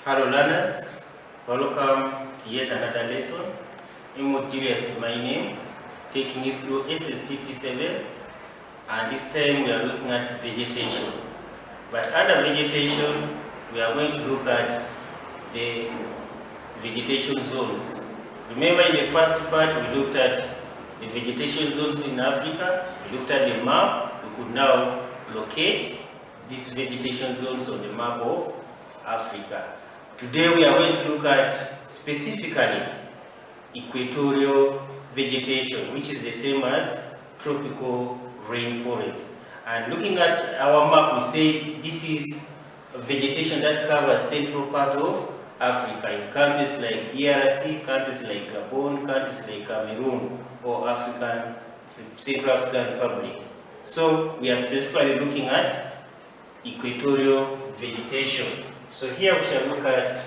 Hello learners, welcome to yet another lesson. Imod Julius is my name, taking you through Sst P7, and this time we are looking at vegetation. But under vegetation, we are going to look at the vegetation zones. Remember in the first part we looked at the vegetation zones in Africa, we looked at the map, we could now locate these vegetation zones on the map of Africa. Today we are going to look at specifically equatorial vegetation, which is the same as tropical rainforest. And looking at our map, we say this is a vegetation that covers central part of Africa in countries like DRC, countries like Gabon, countries like Cameroon or Central African Republic. So we are specifically looking at equatorial vegetation. So here we shall look at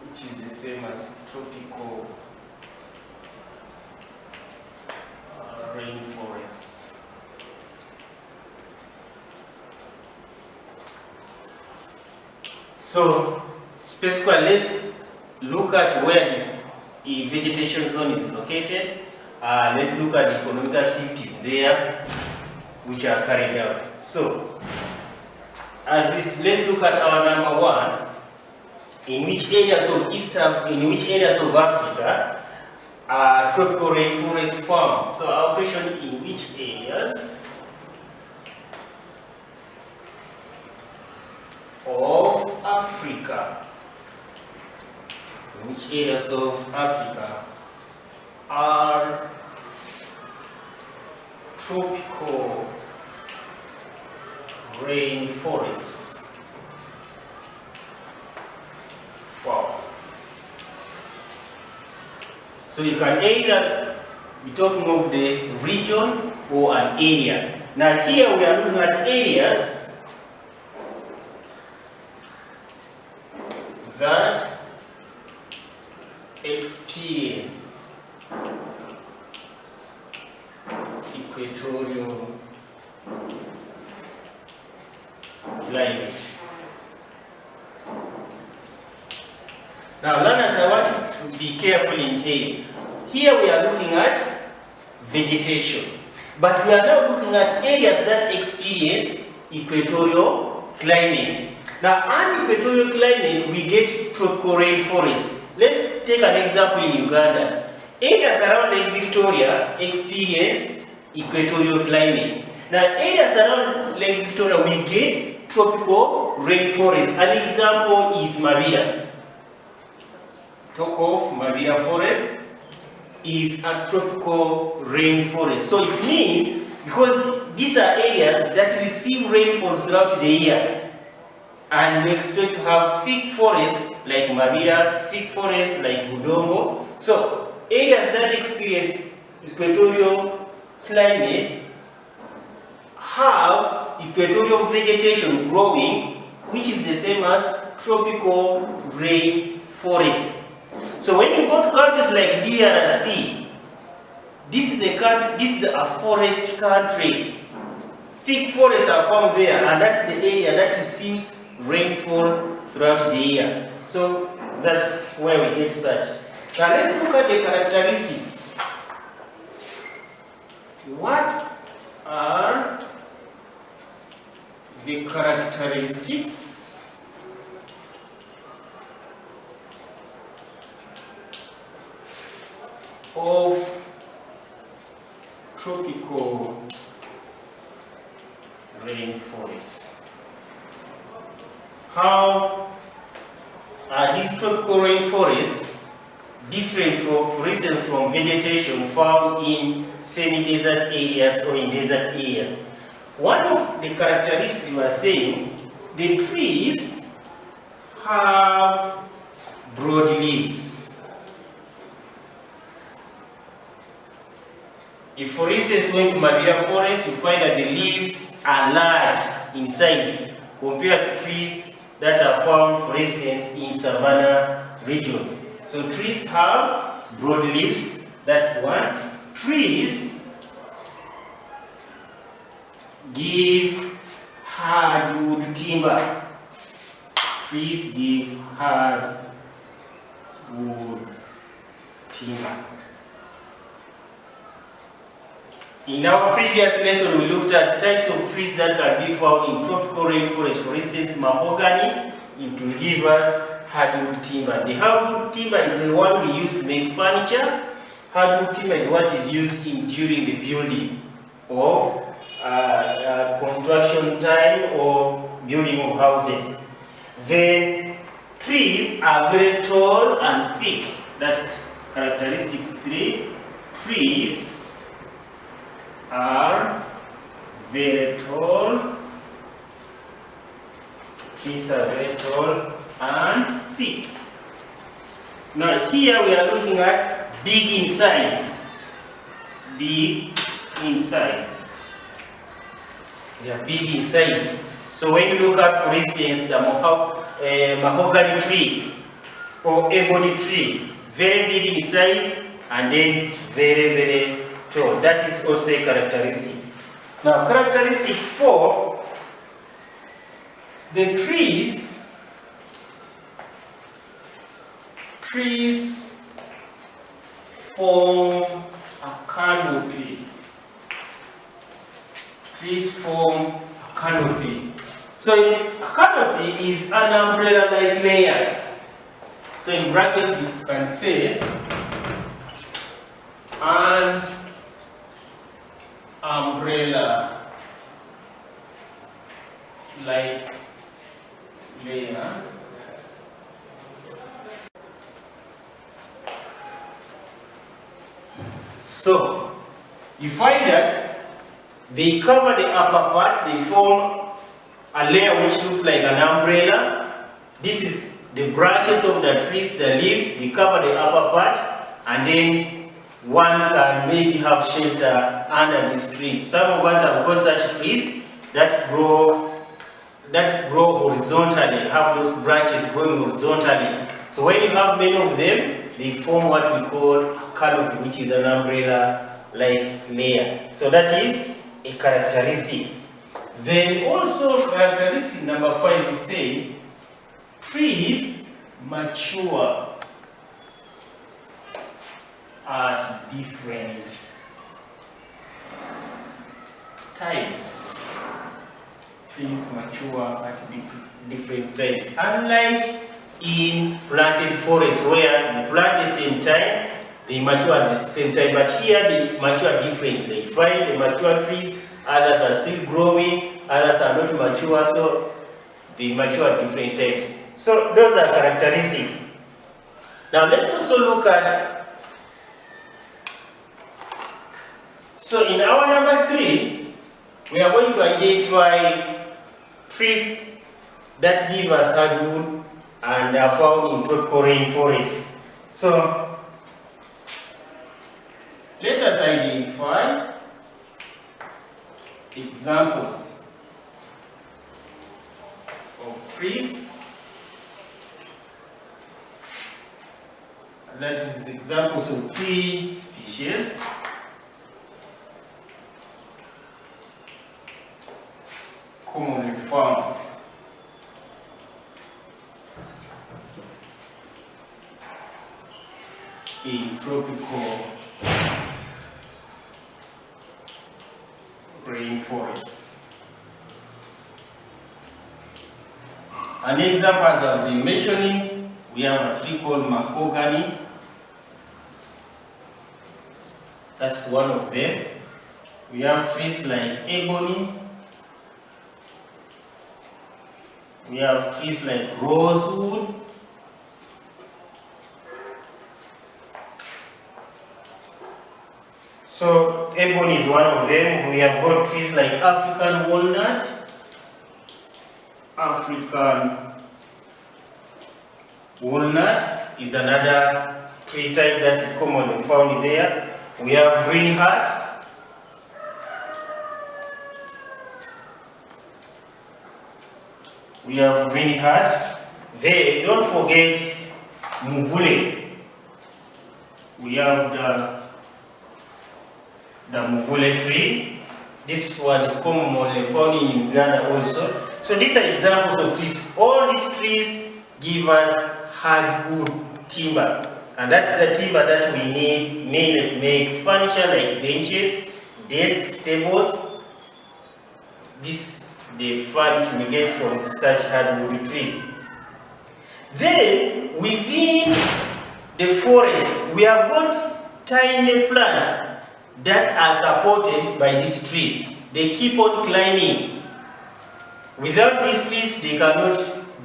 which is the same as tropical rainforest. So specifically, let's look at where this vegetation zone is located. Let's look at the economic activities there which are carried out. So let's look at our number one. In which areas of Africa are tropical rainforests found? So our question, in which areas of Africa? In which areas of Africa are tropical rainforests found? So you can either be talking of the region or an area. Now here we are looking at areas that experience equatorial climate. Now learners, I want you to be careful in here. Here we are looking at vegetation, but we are now looking at areas that experience equatorial climate. Now under equatorial climate we get tropical rainforest. Let's take an example in Uganda. Areas around Lake Victoria experience equatorial climate. Now areas around Lake Victoria we get tropical rainforest. An example is Mabira. Talk of Mabira forest is a tropical rainforest. So it means, because these are areas that receive rainfall throughout the year, and we expect to have thick forests like Mabira, thick forests like Budongo. So areas that experience equatorial climate have equatorial vegetation growing, which is the same as tropical rainforest. So when you go to countries like DRC, this is a forest country. Thick forests are found there, and that's the area that receives rainfall throughout the year. So that's where we get such. Now let's look at the characteristics. What are the characteristics of tropical rainforests? How are these tropical rainforests different from, for instance, from vegetation found in semi-desert areas or in desert areas? One of the characteristics we are saying, the trees have broad leaves. If, for instance, when to Mabira forest, you find that the leaves are large in size compared to trees that are found, for instance, in savanna regions. So trees have broad leaves, that's one. trees give hardwood timber. Trees give hardwood timber. In our previous lesson, we looked at types of trees that can be found in tropical rainforest. For instance, mahogany, it will give us hardwood timber. The hardwood timber is the one we use to make furniture. Hardwood timber is what is used during the building of construction time or building of houses. Then trees are very tall and thick. That's characteristics 3. Trees are very tall. Trees are very tall and thick. Now here we are looking at big in size. Big in size. They are big in size. So when you look at, for instance, the mahogany tree or ebony tree, very big in size and then it's very, very tall. That is also a characteristic. Now characteristic 4, the trees form a canopy. Trees form a canopy. So a canopy is an umbrella-like layer. So in brackets we can say an umbrella-like layer. So you find that they cover the upper part, they form a layer which looks like an umbrella. This is the branches of the trees, the leaves, they cover the upper part, and then one can maybe have shelter under these trees. Some of us have got such trees that grow horizontally, have those branches growing horizontally. So when you have many of them, they form what we call a canopy, which is an umbrella-like layer. So that is a characteristic. Then also characteristic number 5, we say trees mature at different times. Trees mature at different times. Unlike in planted forests where you plant the same time, they mature at the same time, but here they mature differently. You find the mature trees, others are still growing, others are not mature, so they mature at different times. So those are characteristics. Now let's also look at, so in our number 3, we are going to identify trees that give us hardwood and are found in tropical rainforest. So let us identify examples of trees. That is examples of tree species. Commonly found in tropical rainforests. An example, as I've been mentioning, we have a tree called mahogany. That's one of them. We have trees like ebony. We have trees like rosewood. So ebony is one of them. We have got trees like African walnut. African walnut is another tree type that is commonly found there. We have green heart. We have green heart. Then don't forget muvule. We have the the muvule tree. This one is commonly found in Uganda also. So these are examples of trees. All these trees give us hardwood timber. And that's the timber that we need mainly to make furniture like benches, desks, tables. This the furniture we get from such hardwood trees. Then within the forest we have got tiny plants that are supported by these trees. They keep on climbing. Without these trees they cannot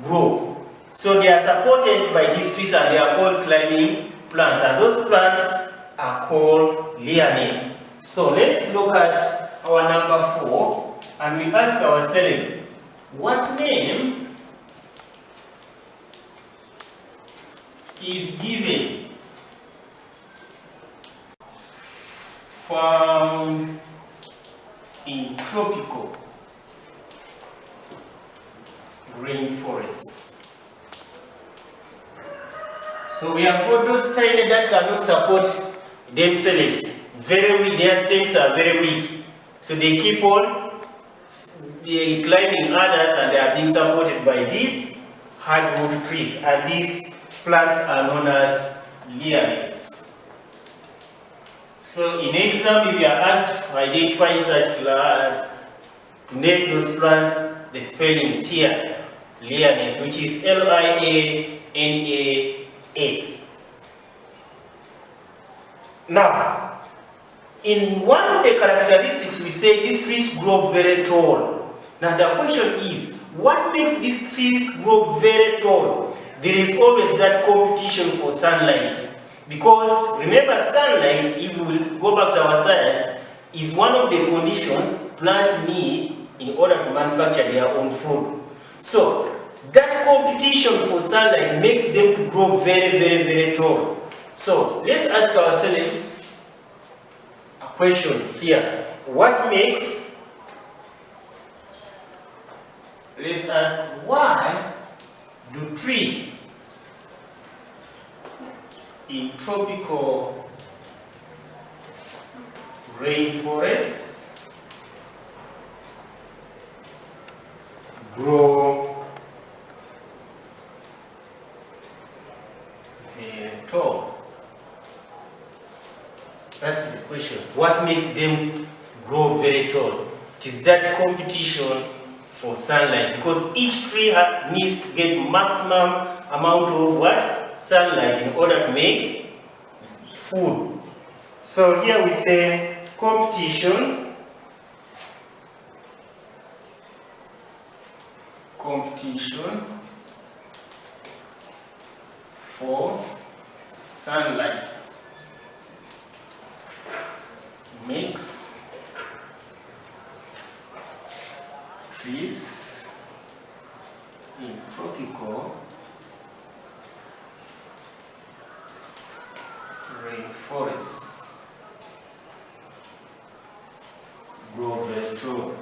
grow. So they are supported by these trees and they are called climbing plants, and those plants are called lianes. So let's look at our number 4 and we ask ourselves, what name is given found in tropical rainforests? So we have got those tiny that cannot support themselves. Very weak, their stems are very weak. So they keep on climbing others and they are being supported by these hardwood trees. And these plants are known as lianes. So in exam, if you are asked to identify such plants, to name those plants, the spelling is here. Lianes, which is Lianas. Now, in one of the characteristics, we say these trees grow very tall. Now the question is, what makes these trees grow very tall? There is always that competition for sunlight. Because remember, sunlight, if we will go back to our science, is one of the conditions plants need in order to manufacture their own food. So that competition for sunlight makes them to grow very, very, very tall. So let's ask ourselves a question here. What makes, let's ask, why do trees in tropical rainforests grow very tall? That's the question. What makes them grow very tall? It is that competition for sunlight, because each tree needs to get maximum amount of what? Sunlight in order to make food. So here we say competition for sunlight makes trees in tropical rainforests grow very tall.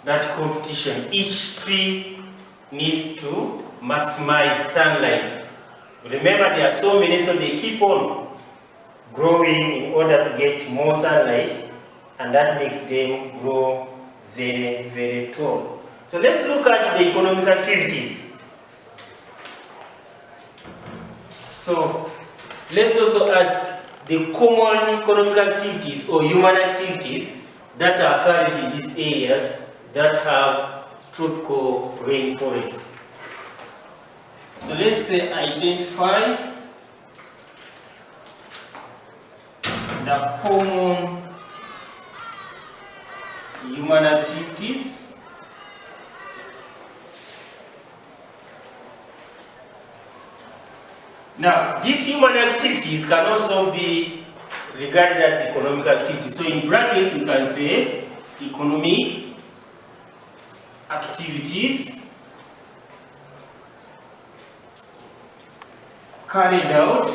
That competition, each tree needs to maximize sunlight. Remember, there are so many, so they keep on growing in order to get more sunlight, and that makes them grow very, very tall. So let's look at the economic activities. So let's also ask the common economic activities or human activities that are carried in these areas that have tropical rainforests. So let's say identify the common human activities Now, these human activities can also be regarded as economic activities. So in brackets, we can say economic activities carried out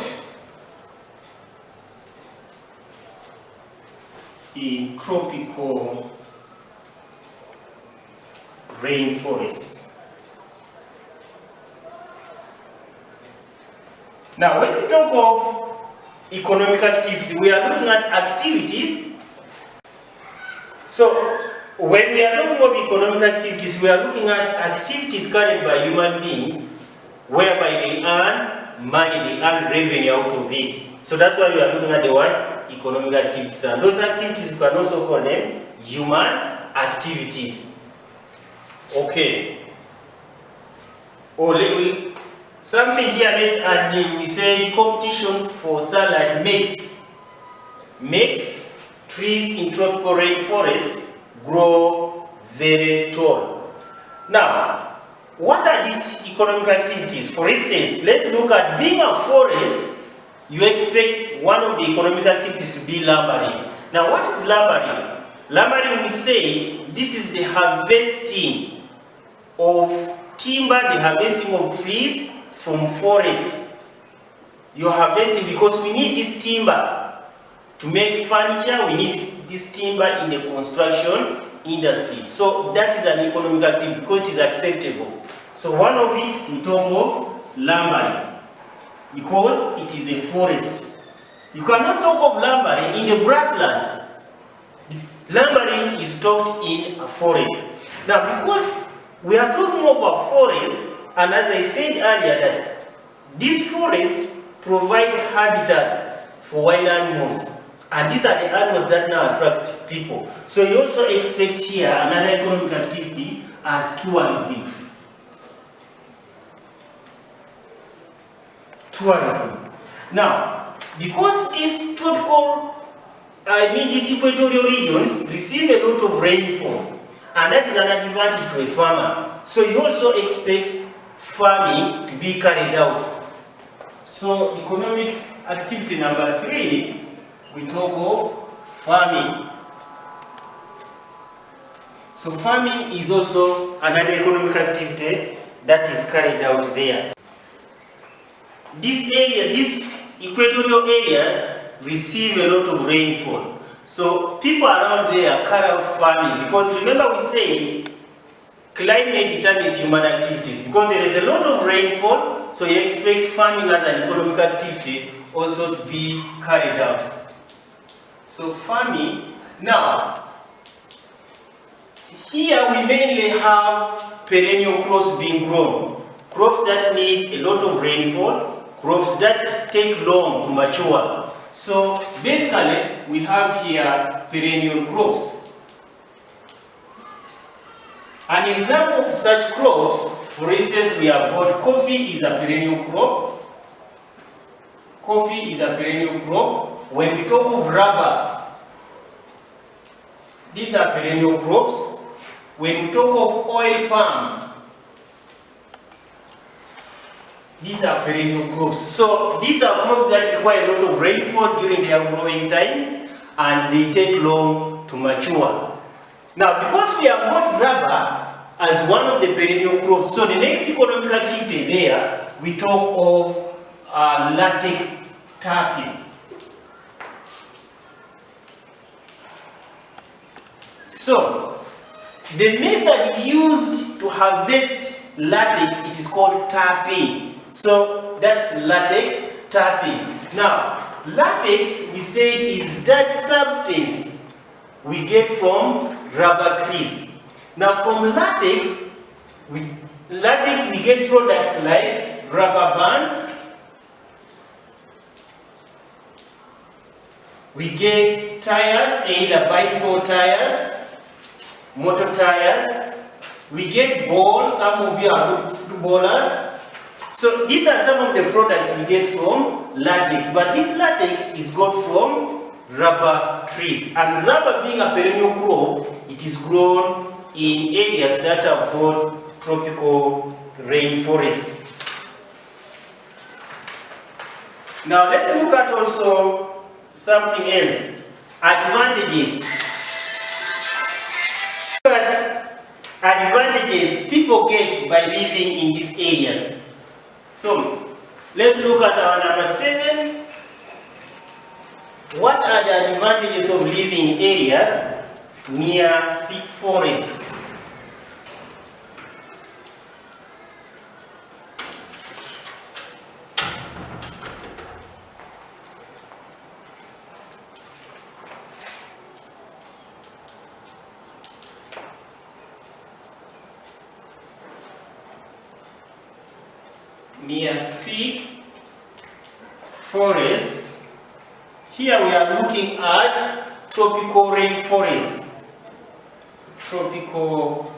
in tropical rainforests. Now, when we talk of economic activities, we are looking at activities. So, when we are talking of economic activities, we are looking at activities carried by human beings whereby they earn money, they earn revenue out of it. So that's why we are looking at the word economic activities. And those activities, you can also call them human activities. Okay. Something here, let's add, we say competition for salad makes trees in tropical rainforest grow very tall. Now, what are these economic activities? For instance, let's look at being a forest. You expect one of the economic activities to be lumbering. Now, what is lumbering? Lumbering, we say, this is the harvesting of timber, the harvesting of trees from forest. You're harvesting because we need this timber to make furniture, we need this timber in the construction industry. So that is an economic activity because it is acceptable. So one of it, we talk of lumbering because it is a forest. You cannot talk of lumbering in the grasslands. Lumbering is talked in a forest. Now, because we are talking of a forest, and as I said earlier, that this forest provide habitat for wild animals, and these are the animals that now attract people. So you also expect here another economic activity as tourism. Tourism. Now, because these these equatorial regions receive a lot of rainfall, and that is an advantage to a farmer. So you also expect farming to be carried out. So economic activity number 3, we talk of farming. So farming is also another economic activity that is carried out there. These equatorial areas receive a lot of rainfall. So people around there carry out farming because remember we say climate determines human activities. Because there is a lot of rainfall, so you expect farming as an economic activity also to be carried out. So farming, now, here we mainly have perennial crops being grown. Crops that need a lot of rainfall, crops that take long to mature. So basically, we have here perennial crops. An example of such crops, for instance, we have got coffee is a perennial crop. Coffee is a perennial crop. When we talk of rubber, these are perennial crops. When we talk of oil palm, these are perennial crops. So these are crops that require a lot of rainfall during their growing times and they take long to mature. Now, because we have got rubber as one of the perennial crops, so the next economic activity there, we talk of latex tapping. So, the method used to harvest latex, it is called tapping. So that's latex tapping. Now, latex, we say, is that substance we get from rubber trees. Now, from latex, we get products like rubber bands. We get tires, either bicycle tires, motor tires. We get balls. Some of you are good footballers. So these are some of the products we get from latex, but this latex is got from rubber trees. And rubber being a perennial crop, it is grown in areas that have got tropical rainforest. Now let's look at also something else, advantages. Look at advantages people get by living in these areas. So, let's look at our number 7. What are the advantages of living in areas near thick forests? near thick forests. Here we are looking at tropical rainforests. Tropical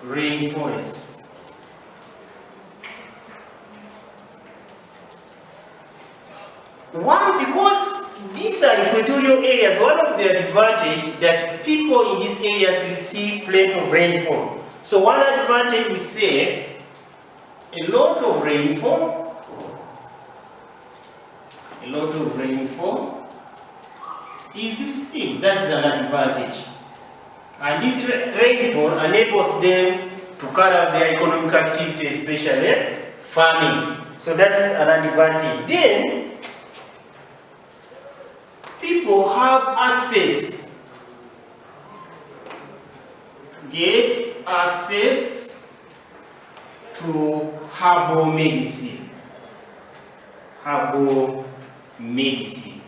rainforests. Why? Because these are equatorial areas. One of the advantage that people in these areas receive plenty of rainfall. So one advantage we say a lot of rainfall is received. That is an advantage. And this rainfall enables them to carry out their economic activity, especially farming. So that is an advantage. Then people have access, get access to herbal medicine. Herbal medicine.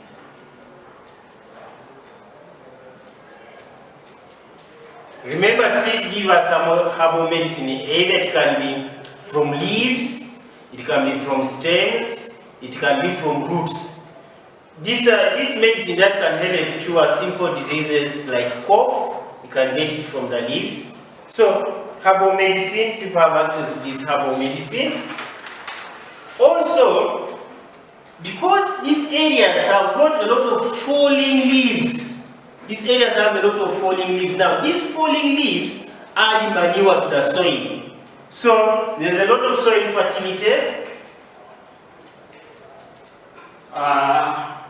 Remember, trees give us herbal medicine. Either it can be from leaves, it can be from stems, it can be from roots. This medicine that can help cure simple diseases like cough, you can get it from the leaves. So, herbal medicine, people have access to this herbal medicine. Also, because these areas have got a lot of falling leaves, Now, these falling leaves add manure to the soil. So, there's a lot of soil fertility.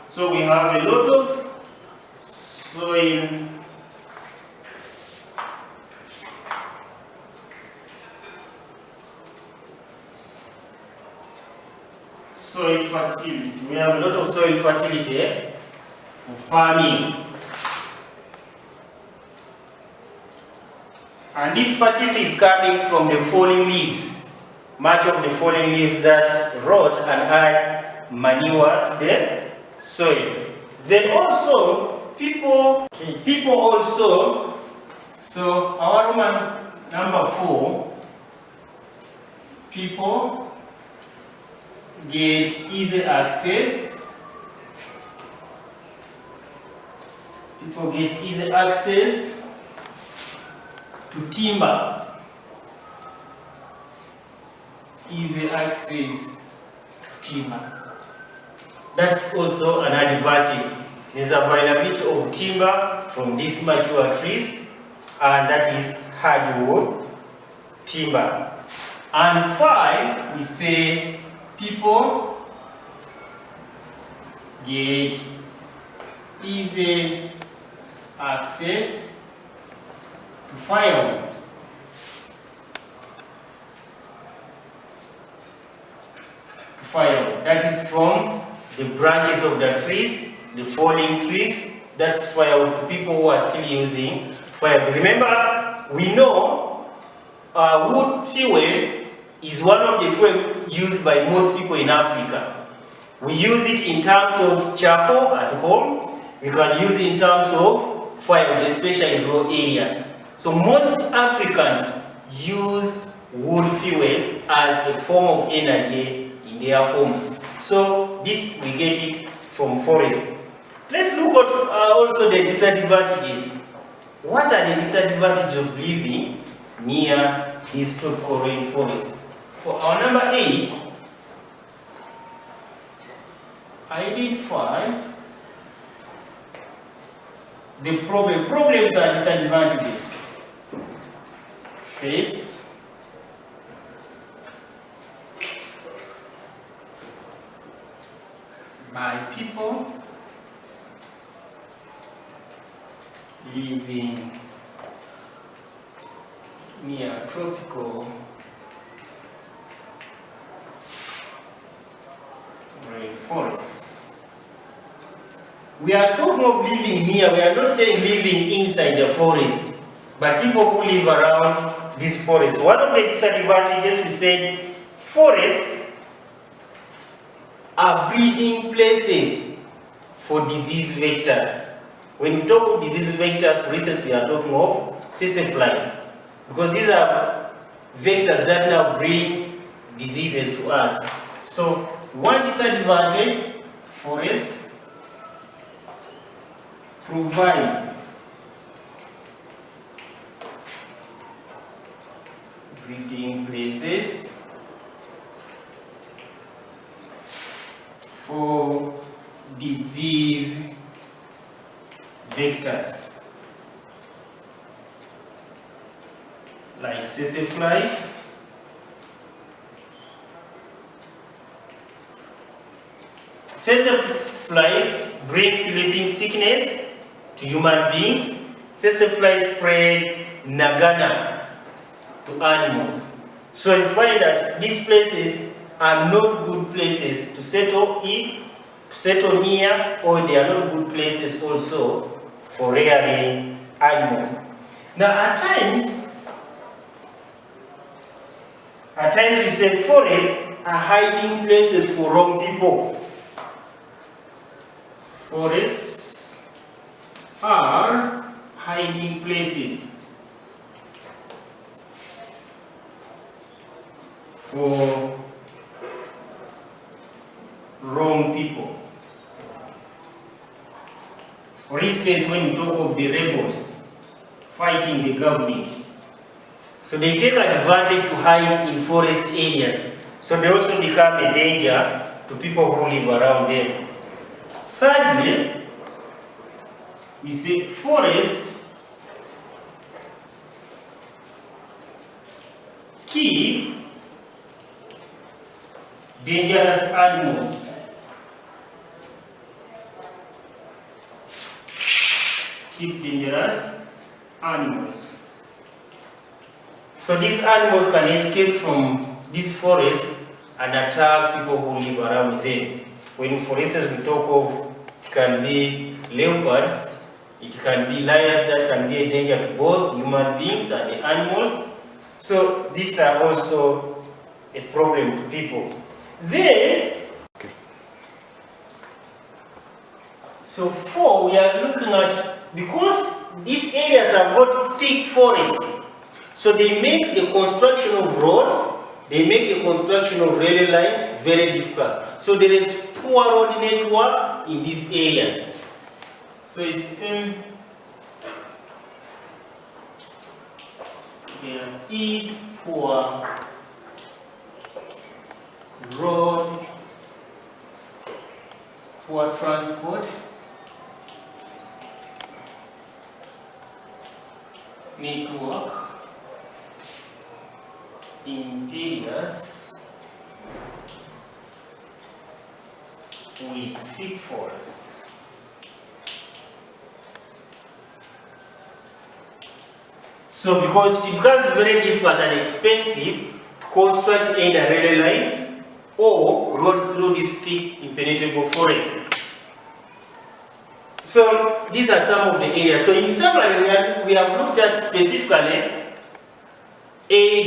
So we have a lot of soil fertility. We have a lot of soil fertility for farming. And this fertility is coming from the falling leaves. Much of the falling leaves that rot and add manure to the soil. Then also people also, so our Roman number 4, people get easy access. People get easy access to timber. Easy access to timber. That's also an advantage. There's availability of timber from these mature trees, and that is hardwood timber. And 5, we say people get easy access to firewood. That is from the branches of the trees, the falling trees. That's firewood to people who are still using firewood. Remember, we know wood fuel is one of the fuel used by most people in Africa. We use it in terms of charcoal at home. We can use it in terms of firewood, especially in rural areas. So most Africans use wood fuel as a form of energy in their homes. So this, we get it from forest. Let's look at also the disadvantages. What are the disadvantages of living near this tropical rainforest? For our number 8, identify the problems and disadvantages faced by people living near tropical rainforests. We are talking of living near, we are not saying living inside the forest, but people who live around this forest. One of the disadvantages, we said, forests are breeding places for disease vectors. When we talk of disease vectors, for instance, we are talking of flies, because these are vectors that now bring diseases to us. So one disadvantage, forests provide breeding places for disease vectors like Sst flies, Sst flies bring sleeping sickness to human beings. Sst flies spread nagana to animals. So you find that these places are not good places to settle in, to settle near, or they are not good places also for rearing animals. Now at times we say forests are hiding places for wrong people. Forests are hiding places for wrong people. For instance, when you talk of the rebels fighting the government, so they take advantage to hide in forest areas. So they also become a danger to people who live around them. Thirdly, we say forests keep dangerous animals. Keep dangerous animals. So these animals can escape from this forest and attack people who live around them. When, for instance, we talk of, it can be leopards, it can be lions that can be a danger to both human beings and the animals. So these are also a problem to people. Then, so 4, we are looking at, because these areas have got thick forests, so they make the construction of roads, they make the construction of railway lines very difficult. So there is poor road network in these areas. So it's there is poor road, poor transport network in areas with thick forests. So because it becomes very difficult and expensive to construct either railway lines or roads through this thick impenetrable forest. So these are some of the areas. So in summary, we have looked at specifically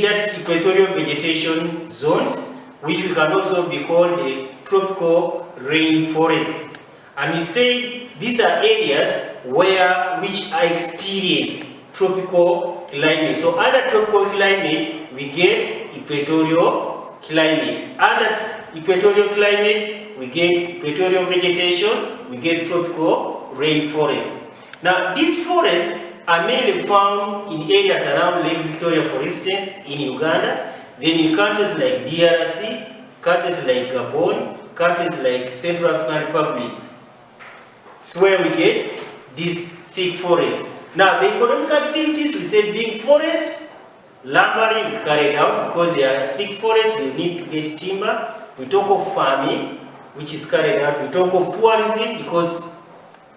that's equatorial vegetation zones, which we can also be called the tropical rainforest. And we say these are areas which are experiencing tropical climate. So under tropical climate, we get equatorial climate. Under equatorial climate, we get equatorial vegetation, we get tropical rainforest. Now these forests are mainly found in areas around Lake Victoria, for instance, in Uganda, then in countries like DRC, countries like Gabon, countries like Central African Republic. It's where we get these thick forests. Now the economic activities, we said being forest, lumbering is carried out because they are thick forests, we need to get timber. We talk of farming, which is carried out. We talk of tourism because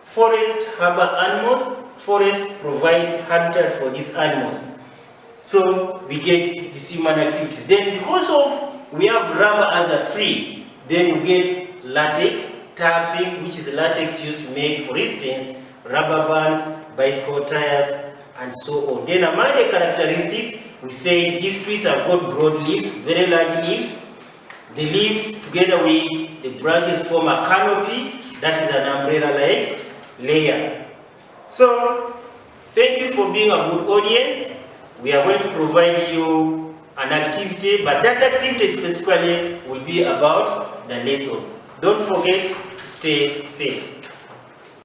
forests harbor animals, forests provide habitat for these animals. So we get these human activities. Then because of we have rubber as a tree, then we get latex, tapping, which is latex used to make, for instance, rubber bands, bicycle tires, and so on. Then among the characteristics, we say these trees have got broad leaves, very large leaves. The leaves together with the branches form a canopy, that is an umbrella-like layer. So, thank you for being a good audience. We are going to provide you an activity, but that activity specifically will be about the lesson. Don't forget to stay safe.